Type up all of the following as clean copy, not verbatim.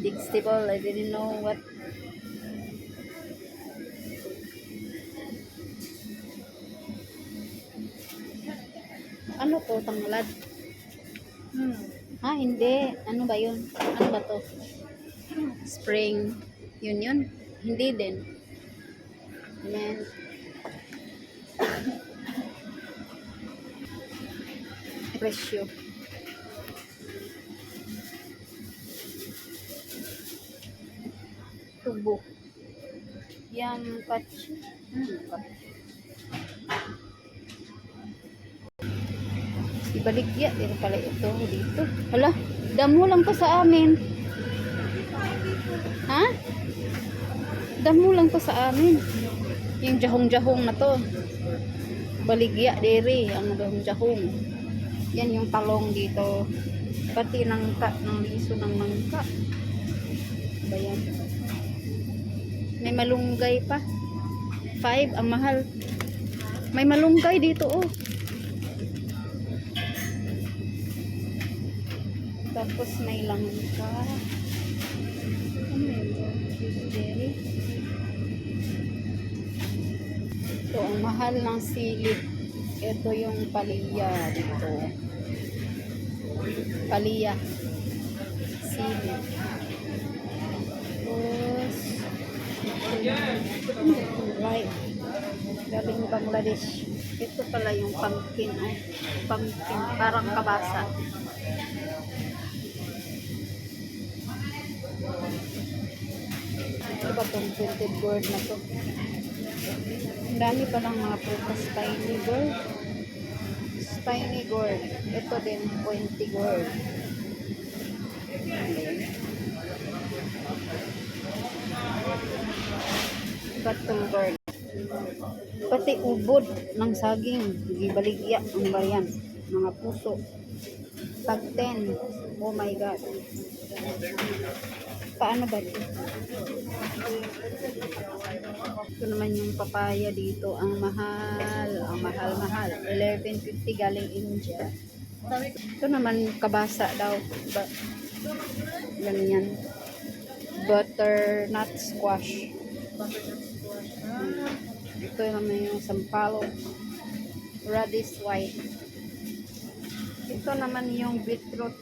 vegetable. I didn't know what. Ano to, tanglad? Ha, hindi. Ano ba yun? Ano ba to? Spring. Yun. Hindi din. Ayan. Presyo. Tubo. Yang kachi. Ibaligya. Pero pala ito dito. Hala, damo lang to sa amin. Ha? Damo lang to sa amin. Yung jahong-jahong na to. Baligya diri ang jahong-jahong. Yan yung talong dito. Pati nangka ng liso ng mangka. Bayan. May malunggay pa. 5 ang mahal. May malunggay dito oh. Tapos may langka. Ano yun? Gooseberry. Ito ang mahal ng sili. Ito yung palaya dito. Palaya. Sili. Tapos right. Galing Bangladesh. Ito pala yung pumpkin. Oh. Pumpkin. Parang kabasa. Ito ba itong printed gourd na to? Ang dami pa ng mga prutas. Spiny gourd. Spiny gourd. Ito din, pointy gourd. Battle gourd. Pati ubod ng saging. Gibaligya ang bayan. Mga puso. Pag 10. Oh my God. Paano ba ito? Ito naman yung papaya dito. Ang mahal. Ang mahal. 11.50 galing India. Ito naman kabasa daw. Ganyan. Butternut squash. Ito naman yung sampalo. Radish white. Ito naman yung beetroot.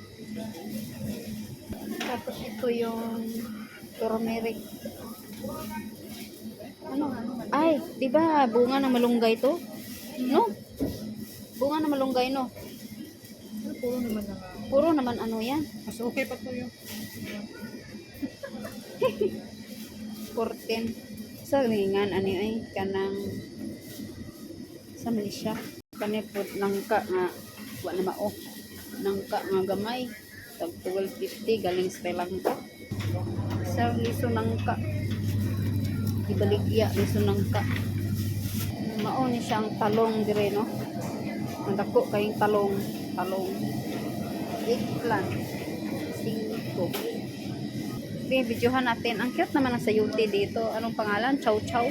Tapos ito yung turmeric. Ano? Ay, di ba bunga ng malunggay to? No? Bunga ng malunggay, no? Puro naman ano yan? Mas okay pa to yun. 14. Sa ringan, ano ay, kanang sa Malaysia. Kanipot, nangka nga, wala na mao. Nangka nga gamay. Tag 12.50 galing sa Langka. Sa liso nangka. Ibaligya liso nangka. Mao ni siyang talong dire no. Ang dako kayong talong. Eggplant. 5. Okay, videohan natin. Ang cute naman ang sayuti dito. Anong pangalan? Chow chow.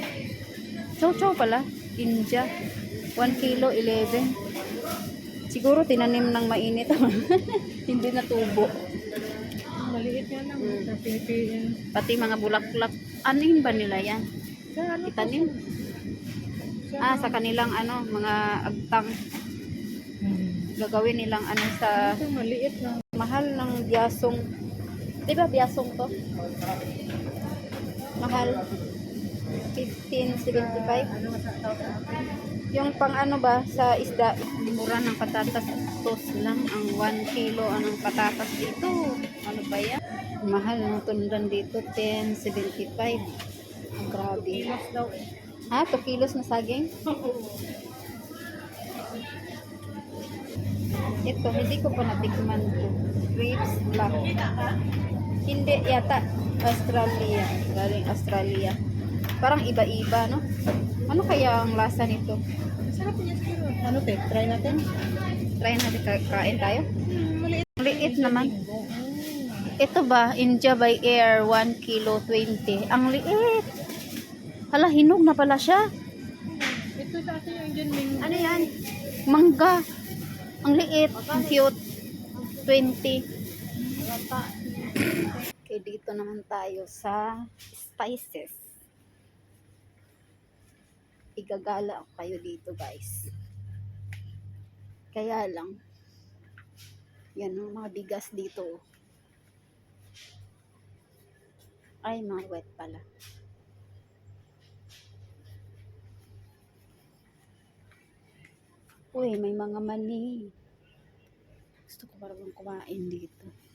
Chow chow pala. India. 1 kilo 11. Siguro tinanim ng mainit. Hindi natubo. Maliit yan lang. Sa Philippines. Pati mga bulaklak. Anin ba nila yan? Sa ano? Itanim? Sa kanilang ano, mga agtang. Gagawin nilang ano sa Ito maliit lang. mahal ng biyasong. Diba biyasong to? Mahal. 15.75. Yung pang ano ba sa isda, mura ng patatas sauce lang ang 1 kilo anong patatas dito. Ano ba yan? Mahal ng tundan dito 10.75. Ang grabe. Ha? 2 kilos na saging? Ito, hindi ko pa natikman to. Grapes black. Hindi yata. Australia. Galing Australia. Parang iba-iba, no? Ano kaya ang lasa nito? Sarap niya siguro. Ano te? Try natin? Try natin, kain tayo. Maliit. Liit naman. Ito ba, India by Air, 1 kilo 20. Ang liit. Hala, hinog na pala siya. Ito sa atin yung Indian mango. Ano yan? Mangga. Ang liit. Ang cute. 20. Okay, Dito naman tayo sa spices. Igagala kayo dito guys. Kaya lang, yan yung mga bigas dito. Ay, mga wet pala. Uy, may mga mani. Gusto ko parang kumain dito.